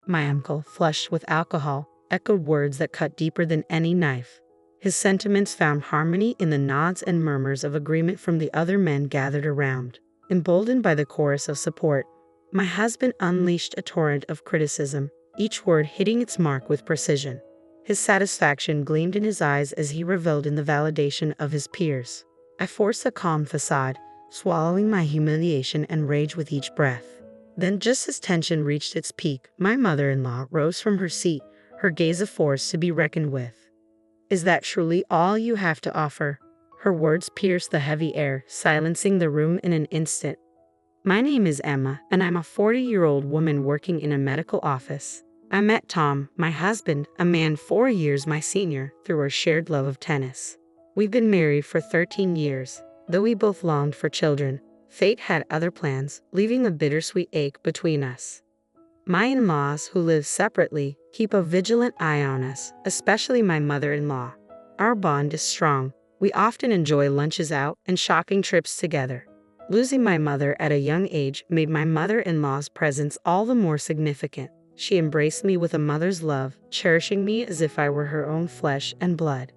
My uncle, flushed with alcohol, echoed words that cut deeper than any knife. His sentiments found harmony in the nods and murmurs of agreement from the other men gathered around. Emboldened by the chorus of support, my husband unleashed a torrent of criticism, each word hitting its mark with precision. His satisfaction gleamed in his eyes as he reveled in the validation of his peers. I forced a calm facade, swallowing my humiliation and rage with each breath. Then, just as tension reached its peak, my mother-in-law rose from her seat, her gaze a force to be reckoned with. "Is that truly all you have to offer?" Her words pierced the heavy air, silencing the room in an instant. "My name is Emma, and I'm a 40-year-old woman working in a medical office. I met Tom, my husband, a man 4 years my senior, through our shared love of tennis. We've been married for 13 years. Though we both longed for children, fate had other plans, leaving a bittersweet ache between us. My in-laws, who live separately, keep a vigilant eye on us, especially my mother-in-law. Our bond is strong. We often enjoy lunches out and shopping trips together. Losing my mother at a young age made my mother-in-law's presence all the more significant. She embraced me with a mother's love, cherishing me as if I were her own flesh and blood.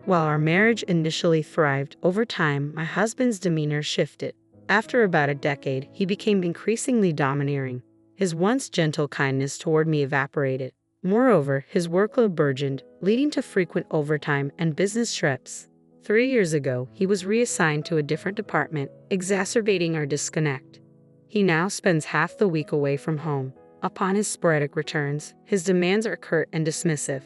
While our marriage initially thrived, over time, my husband's demeanor shifted. After about a decade, he became increasingly domineering. His once gentle kindness toward me evaporated. Moreover, his workload burgeoned, leading to frequent overtime and business trips. 3 years ago, he was reassigned to a different department, exacerbating our disconnect. He now spends half the week away from home. Upon his sporadic returns, his demands are curt and dismissive.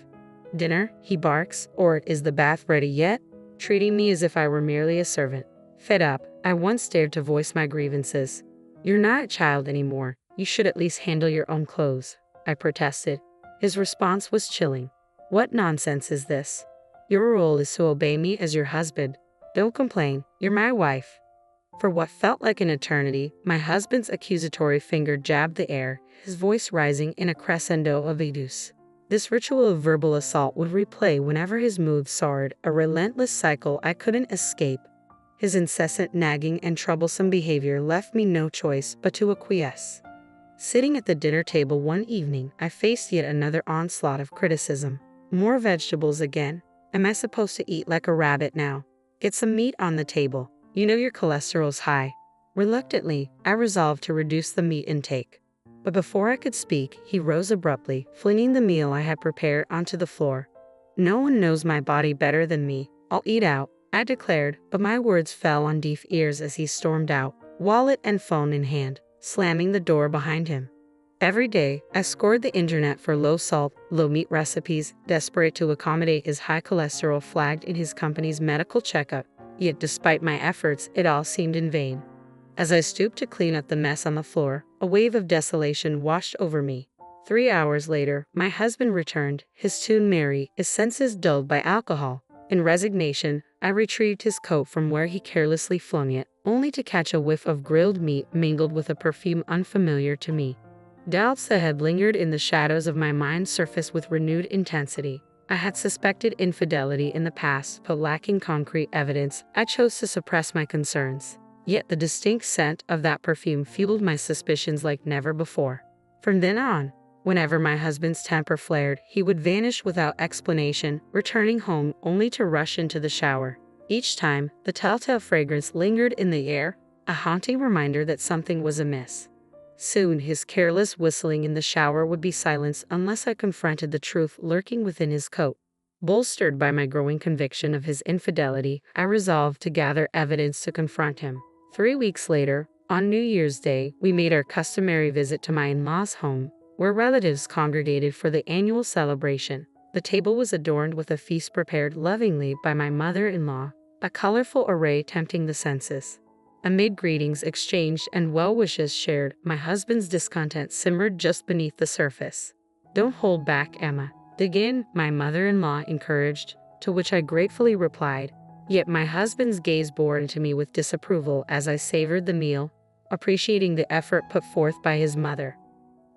"Dinner," he barks, or "Is the bath ready yet?" treating me as if I were merely a servant. Fed up, I once dared to voice my grievances. "You're not a child anymore. You should at least handle your own clothes," I protested. His response was chilling. "What nonsense is this? Your role is to obey me as your husband. Don't complain, you're my wife." For what felt like an eternity, my husband's accusatory finger jabbed the air, his voice rising in a crescendo of abuse. This ritual of verbal assault would replay whenever his mood soared, a relentless cycle I couldn't escape. His incessant nagging and troublesome behavior left me no choice but to acquiesce. Sitting at the dinner table one evening, I faced yet another onslaught of criticism. "More vegetables again? Am I supposed to eat like a rabbit now? Get some meat on the table. You know your cholesterol's high." Reluctantly, I resolved to reduce the meat intake. But before I could speak, he rose abruptly, flinging the meal I had prepared onto the floor. "No one knows my body better than me. I'll eat out," I declared, but my words fell on deaf ears as he stormed out, wallet and phone in hand, slamming the door behind him. Every day, I scoured the internet for low-salt, low-meat recipes, desperate to accommodate his high cholesterol flagged in his company's medical checkup. Yet despite my efforts, it all seemed in vain. As I stooped to clean up the mess on the floor, a wave of desolation washed over me. 3 hours later, my husband returned, his tune merry, his senses dulled by alcohol. In resignation, I retrieved his coat from where he carelessly flung it, only to catch a whiff of grilled meat mingled with a perfume unfamiliar to me. Doubts that had lingered in the shadows of my mind surfaced with renewed intensity. I had suspected infidelity in the past, but lacking concrete evidence, I chose to suppress my concerns. Yet the distinct scent of that perfume fueled my suspicions like never before. From then on, whenever my husband's temper flared, he would vanish without explanation, returning home only to rush into the shower. Each time, the telltale fragrance lingered in the air, a haunting reminder that something was amiss. Soon, his careless whistling in the shower would be silenced unless I confronted the truth lurking within his coat. Bolstered by my growing conviction of his infidelity, I resolved to gather evidence to confront him. 3 weeks later, on New Year's Day, we made our customary visit to my in-laws' home, where relatives congregated for the annual celebration. The table was adorned with a feast prepared lovingly by my mother-in-law, a colorful array tempting the senses. Amid greetings exchanged and well wishes shared, my husband's discontent simmered just beneath the surface. "Don't hold back, Emma. Dig in," my mother-in-law encouraged, to which I gratefully replied. Yet my husband's gaze bored into me with disapproval as I savored the meal, appreciating the effort put forth by his mother.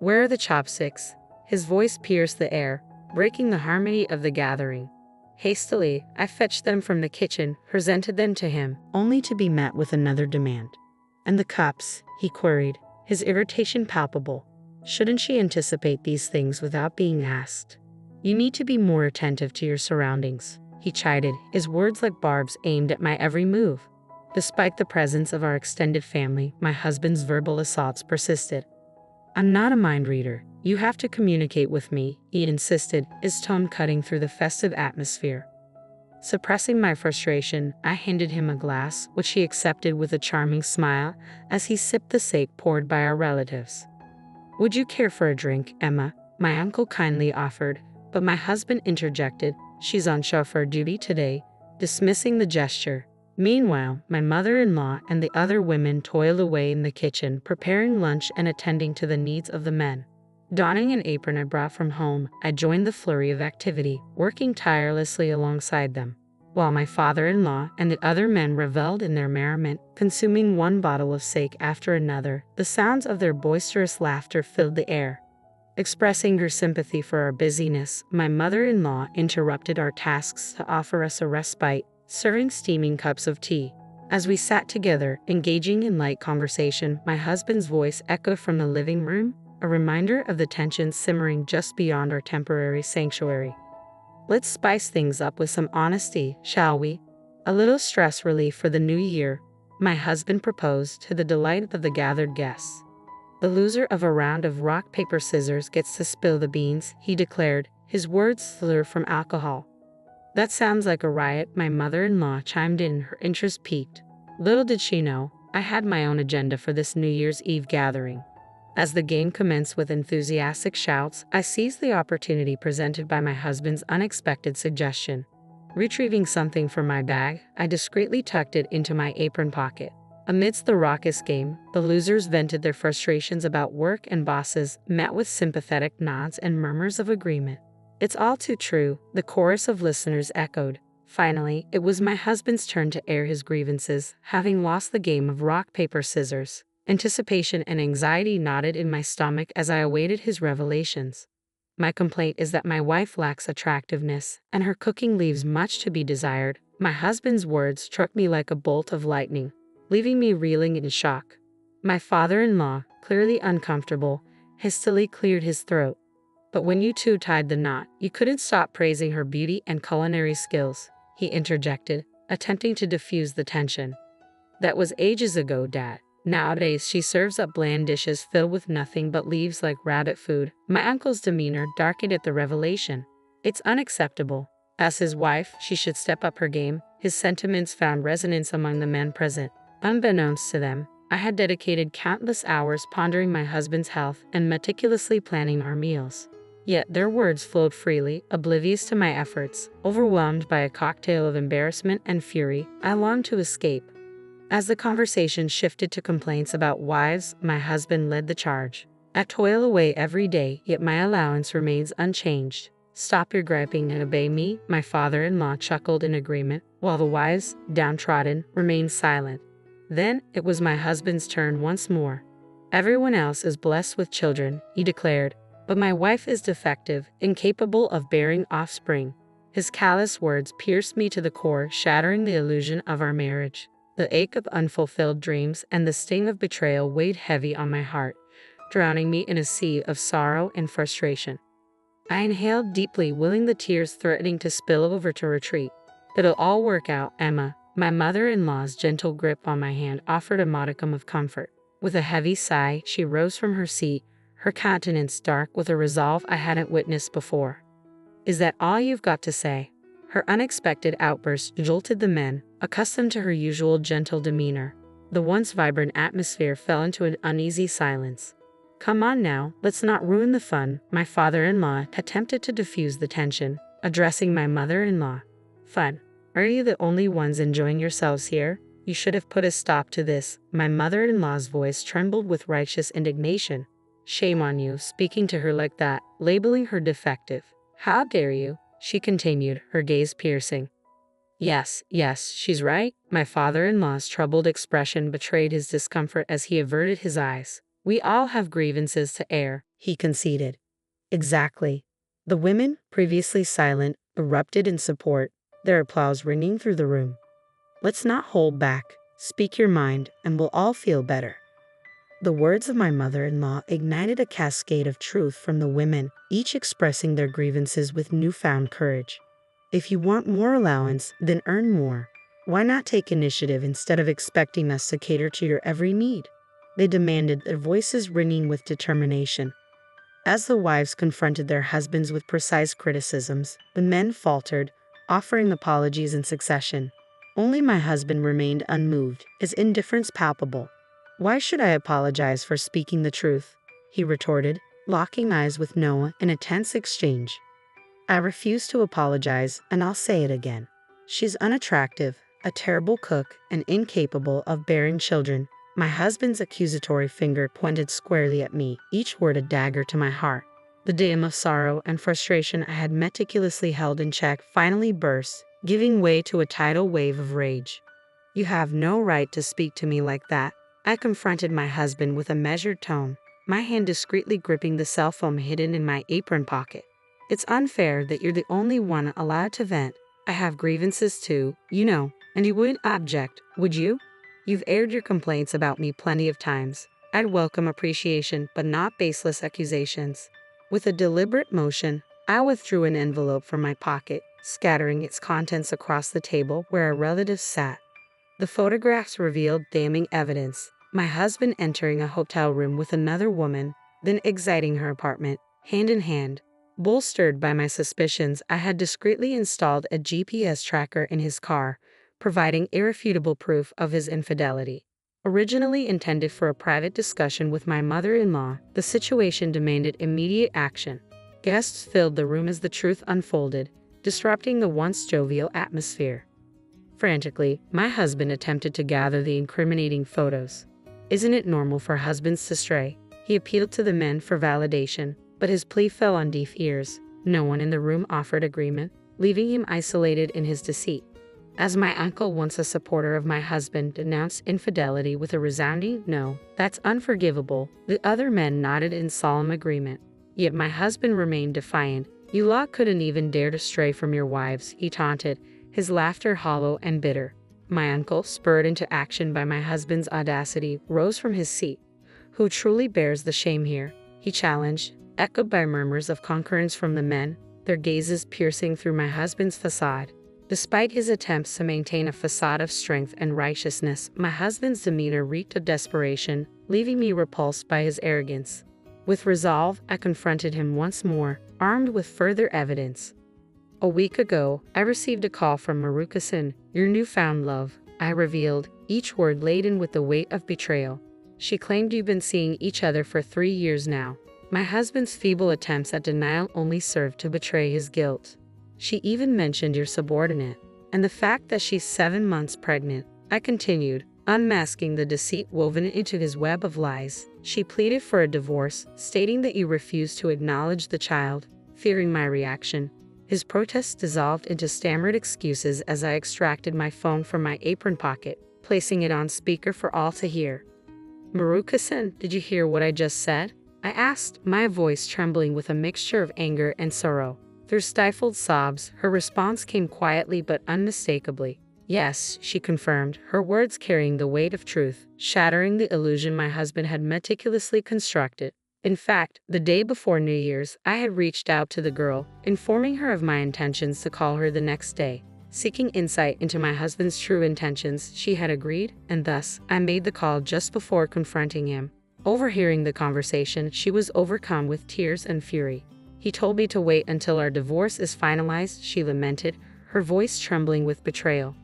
"Where are the chopsticks?" His voice pierced the air, breaking the harmony of the gathering. Hastily, I fetched them from the kitchen, presented them to him, only to be met with another demand. "And the cups?" he queried, his irritation palpable. Shouldn't she anticipate these things without being asked? You need to be more attentive to your surroundings, he chided, his words like barbs aimed at my every move. Despite the presence of our extended family, my husband's verbal assaults persisted. I'm not a mind reader. You have to communicate with me, he insisted, his tone cutting through the festive atmosphere. Suppressing my frustration, I handed him a glass, which he accepted with a charming smile as he sipped the sake poured by our relatives. Would you care for a drink, Emma? My uncle kindly offered, but my husband interjected, she's on chauffeur duty today, dismissing the gesture. Meanwhile, my mother-in-law and the other women toiled away in the kitchen, preparing lunch and attending to the needs of the men. Donning an apron I brought from home, I joined the flurry of activity, working tirelessly alongside them. While my father-in-law and the other men reveled in their merriment, consuming one bottle of sake after another, the sounds of their boisterous laughter filled the air. Expressing her sympathy for our busyness, my mother-in-law interrupted our tasks to offer us a respite, serving steaming cups of tea. As we sat together, engaging in light conversation, my husband's voice echoed from the living room, a reminder of the tensions simmering just beyond our temporary sanctuary. Let's spice things up with some honesty, shall we? A little stress relief for the new year, my husband proposed to the delight of the gathered guests. The loser of a round of rock, paper, scissors gets to spill the beans, he declared, his words slurred from alcohol. That sounds like a riot, my mother-in-law chimed in, her interest piqued. Little did she know, I had my own agenda for this New Year's Eve gathering. As the game commenced with enthusiastic shouts, I seized the opportunity presented by my husband's unexpected suggestion. Retrieving something from my bag, I discreetly tucked it into my apron pocket. Amidst the raucous game, the losers vented their frustrations about work and bosses, met with sympathetic nods and murmurs of agreement. It's all too true, the chorus of listeners echoed. Finally, it was my husband's turn to air his grievances, having lost the game of rock, paper, scissors. Anticipation and anxiety knotted in my stomach as I awaited his revelations. My complaint is that my wife lacks attractiveness, and her cooking leaves much to be desired. My husband's words struck me like a bolt of lightning, leaving me reeling in shock. My father-in-law, clearly uncomfortable, hastily cleared his throat. But when you two tied the knot, you couldn't stop praising her beauty and culinary skills, he interjected, attempting to diffuse the tension. That was ages ago, Dad. Nowadays, she serves up bland dishes filled with nothing but leaves like rabbit food. My uncle's demeanor darkened at the revelation. It's unacceptable. As his wife, she should step up her game. His sentiments found resonance among the men present. Unbeknownst to them, I had dedicated countless hours pondering my husband's health and meticulously planning our meals. Yet their words flowed freely, oblivious to my efforts. Overwhelmed by a cocktail of embarrassment and fury, I longed to escape. As the conversation shifted to complaints about wives, my husband led the charge. I toil away every day, yet my allowance remains unchanged. Stop your griping and obey me, my father-in-law chuckled in agreement, while the wives, downtrodden, remained silent. Then it was my husband's turn once more. Everyone else is blessed with children, he declared, but my wife is defective, incapable of bearing offspring. His callous words pierced me to the core, shattering the illusion of our marriage. The ache of unfulfilled dreams and the sting of betrayal weighed heavy on my heart, drowning me in a sea of sorrow and frustration. I inhaled deeply, willing the tears threatening to spill over to retreat. It'll all work out, Emma. My mother-in-law's gentle grip on my hand offered a modicum of comfort. With a heavy sigh, she rose from her seat, her countenance dark with a resolve I hadn't witnessed before. Is that all you've got to say? Her unexpected outburst jolted the men, accustomed to her usual gentle demeanor. The once vibrant atmosphere fell into an uneasy silence. Come on now, let's not ruin the fun, my father-in-law attempted to diffuse the tension, addressing my mother-in-law. Fun? Are you the only ones enjoying yourselves here? You should have put a stop to this. My mother-in-law's voice trembled with righteous indignation. Shame on you, speaking to her like that, labeling her defective. How dare you? She continued, her gaze piercing. Yes, she's right. My father-in-law's troubled expression betrayed his discomfort as he averted his eyes. We all have grievances to air, he conceded. Exactly. The women, previously silent, erupted in support, their applause ringing through the room. Let's not hold back. Speak your mind, and we'll all feel better. The words of my mother-in-law ignited a cascade of truth from the women, each expressing their grievances with newfound courage. If you want more allowance, then earn more. Why not take initiative instead of expecting us to cater to your every need? They demanded, their voices ringing with determination. As the wives confronted their husbands with precise criticisms, the men faltered, offering apologies in succession. Only my husband remained unmoved, his indifference palpable. "Why should I apologize for speaking the truth?" he retorted, locking eyes with Noah in a tense exchange. "I refuse to apologize, and I'll say it again. She's unattractive, a terrible cook, and incapable of bearing children." My husband's accusatory finger pointed squarely at me, each word a dagger to my heart. The dam of sorrow and frustration I had meticulously held in check finally burst, giving way to a tidal wave of rage. "You have no right to speak to me like that," I confronted my husband with a measured tone, my hand discreetly gripping the cell phone hidden in my apron pocket. "It's unfair that you're the only one allowed to vent. I have grievances too, you know, and you wouldn't object, would you? You've aired your complaints about me plenty of times. I'd welcome appreciation, but not baseless accusations." With a deliberate motion, I withdrew an envelope from my pocket, scattering its contents across the table where our relatives sat. The photographs revealed damning evidence: my husband entering a hotel room with another woman, then exiting her apartment, hand in hand. Bolstered by my suspicions, I had discreetly installed a GPS tracker in his car, providing irrefutable proof of his infidelity. Originally intended for a private discussion with my mother-in-law, the situation demanded immediate action. Guests filled the room as the truth unfolded, disrupting the once jovial atmosphere. Frantically, my husband attempted to gather the incriminating photos. "Isn't it normal for husbands to stray?" He appealed to the men for validation, but his plea fell on deaf ears. No one in the room offered agreement, leaving him isolated in his deceit. As my uncle, once a supporter of my husband, denounced infidelity with a resounding "No, that's unforgivable," the other men nodded in solemn agreement. Yet my husband remained defiant. "You lot couldn't even dare to stray from your wives," he taunted, his laughter hollow and bitter. My uncle, spurred into action by my husband's audacity, rose from his seat. "Who truly bears the shame here?" he challenged, echoed by murmurs of concurrence from the men, their gazes piercing through my husband's facade. Despite his attempts to maintain a facade of strength and righteousness, my husband's demeanor reeked of desperation, leaving me repulsed by his arrogance. With resolve, I confronted him once more, armed with further evidence. "A week ago, I received a call from Maruka-san, your newfound love," I revealed, each word laden with the weight of betrayal. "She claimed you've been seeing each other for 3 years now." My husband's feeble attempts at denial only served to betray his guilt. "She even mentioned your subordinate, and the fact that she's 7 months pregnant," I continued, unmasking the deceit woven into his web of lies. "She pleaded for a divorce, stating that you refused to acknowledge the child." Fearing my reaction, his protests dissolved into stammered excuses as I extracted my phone from my apron pocket, placing it on speaker for all to hear. "Maruka-san, did you hear what I just said?" I asked, my voice trembling with a mixture of anger and sorrow. Through stifled sobs, her response came quietly but unmistakably. "Yes," she confirmed, her words carrying the weight of truth, shattering the illusion my husband had meticulously constructed. In fact, the day before New Year's, I had reached out to the girl, informing her of my intentions to call her the next day. Seeking insight into my husband's true intentions, she had agreed, and thus, I made the call just before confronting him. Overhearing the conversation, she was overcome with tears and fury. "He told me to wait until our divorce is finalized," she lamented, her voice trembling with betrayal.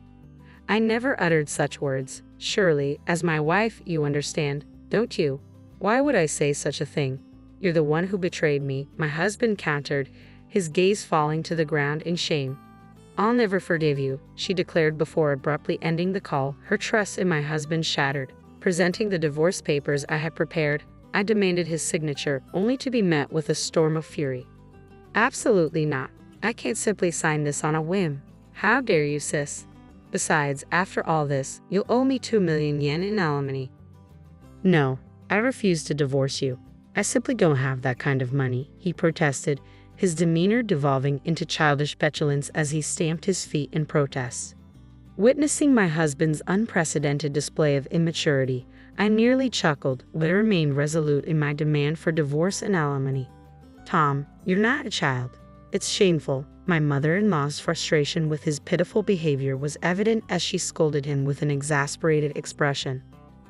"I never uttered such words. Surely, as my wife, you understand, don't you? Why would I say such a thing? You're the one who betrayed me," my husband countered, his gaze falling to the ground in shame. "I'll never forgive you," she declared before abruptly ending the call, her trust in my husband shattered. Presenting the divorce papers I had prepared, I demanded his signature, only to be met with a storm of fury. "Absolutely not. I can't simply sign this on a whim. How dare you, sis? Besides, after all this, you'll owe me 2 million yen in alimony." "No, I refuse to divorce you. I simply don't have that kind of money," he protested, his demeanor devolving into childish petulance as he stamped his feet in protest. Witnessing my husband's unprecedented display of immaturity, I nearly chuckled, but remained resolute in my demand for divorce and alimony. Tom, you're not a child. It's shameful. My mother-in-law's frustration with his pitiful behavior was evident as she scolded him with an exasperated expression.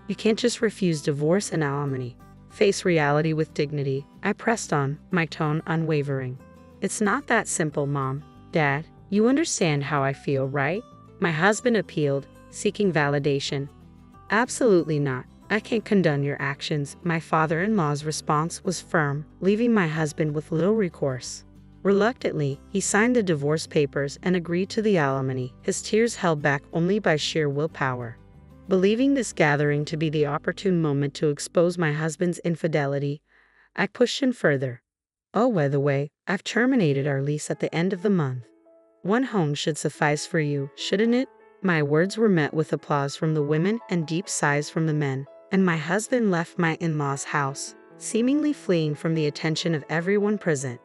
You can't just refuse divorce and alimony. Face reality with dignity. I pressed on, my tone unwavering. It's not that simple, Mom. Dad, you understand how I feel, right? My husband appealed, seeking validation. Absolutely not. I can't condone your actions. My father-in-law's response was firm, leaving my husband with little recourse. Reluctantly, he signed the divorce papers and agreed to the alimony, his tears held back only by sheer willpower. Believing this gathering to be the opportune moment to expose my husband's infidelity, I pushed him further. Oh, by the way, I've terminated our lease at the end of the month. One home should suffice for you, shouldn't it? My words were met with applause from the women and deep sighs from the men, and my husband left my in-laws' house, seemingly fleeing from the attention of everyone present.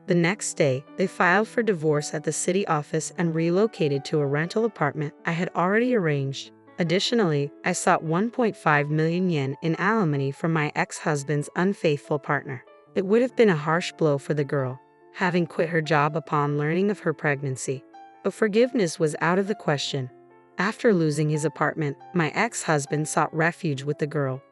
The next day, they filed for divorce at the city office and relocated to a rental apartment I had already arranged. Additionally, I sought 1.5 million yen in alimony from my ex-husband's unfaithful partner. It would have been a harsh blow for the girl, having quit her job upon learning of her pregnancy. But forgiveness was out of the question. After losing his apartment, my ex-husband sought refuge with the girl.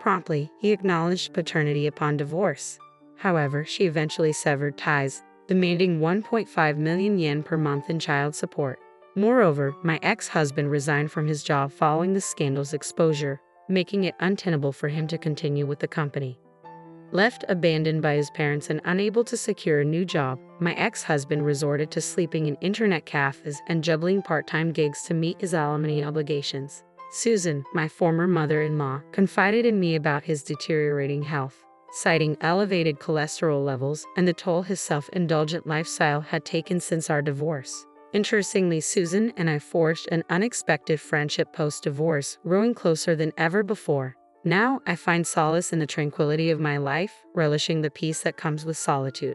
Promptly, he acknowledged paternity upon divorce. However, she eventually severed ties, demanding 1.5 million yen per month in child support. Moreover, my ex-husband resigned from his job following the scandal's exposure, making it untenable for him to continue with the company. Left abandoned by his parents and unable to secure a new job, my ex-husband resorted to sleeping in internet cafes and juggling part-time gigs to meet his alimony obligations. Susan, my former mother-in-law, confided in me about his deteriorating health, citing elevated cholesterol levels and the toll his self-indulgent lifestyle had taken since our divorce. Interestingly, Susan and I forged an unexpected friendship post-divorce, growing closer than ever before. Now I find solace in the tranquility of my life, relishing the peace that comes with solitude.